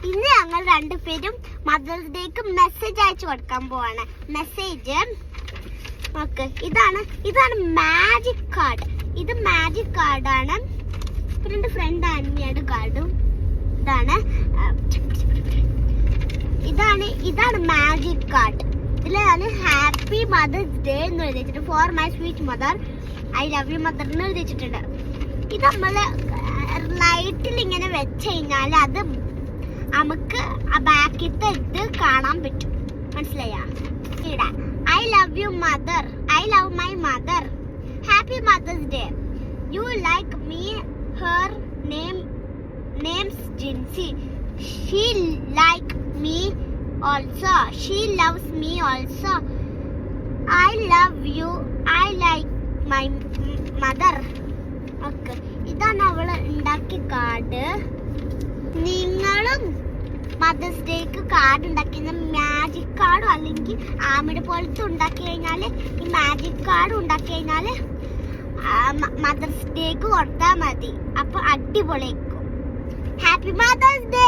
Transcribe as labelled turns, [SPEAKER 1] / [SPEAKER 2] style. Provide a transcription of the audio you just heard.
[SPEAKER 1] ഇന്ന് ഞങ്ങൾ രണ്ടുപേരും മദേഴ്സ് ഡേക്ക് മെസ്സേജ് അയച്ചു കൊടുക്കാൻ പോവാണ്. മെസ്സേജ് നോക്ക്, ഇതാണ് മാജിക് കാർഡ്. ഇത് മാജിക് കാർഡാണ്. പിന്നെ ഫ്രണ്ട് ആനിയുടെ കാർഡും ഇതാണ് മാജിക് കാർഡ്. ഇതിലാണ് ഹാപ്പി മദേഴ്സ് ഡേ എന്ന് എഴുതിച്ചിട്ട് for my sweet mother, I love you mother എന്ന് എഴുതിച്ചിട്ടുണ്ട്. ഇത് നമ്മള് ലൈറ്റിൽ ഇങ്ങനെ വെച്ച് കഴിഞ്ഞാൽ അത് നമുക്ക് ആ ബാക്കിത്തെ ഇത് കാണാൻ പറ്റും. മനസ്സിലായ? I love you mother, I love my mother, happy mothers day, you like me, her name's Jinsi, she like me also, she loves me also, I love you, I like my mother. Okay, ഇതാണ് അവള് ഉണ്ടാക്കിയ card. നിങ്ങളും mothers ഡേക്ക് card ഉണ്ടാക്കിയ magic കാർഡോ അല്ലെങ്കിൽ ആമിയുടെ പോലത്തെ ഉണ്ടാക്കി കഴിഞ്ഞാല്, ഈ മാജിക് കാർഡ് ഉണ്ടാക്കി കഴിഞ്ഞാല് മദേഴ്സ് ഡേക്ക് കൊടുത്താൽ മതി. അപ്പൊ അടിപൊളിയായിരിക്കും. Happy mothers day.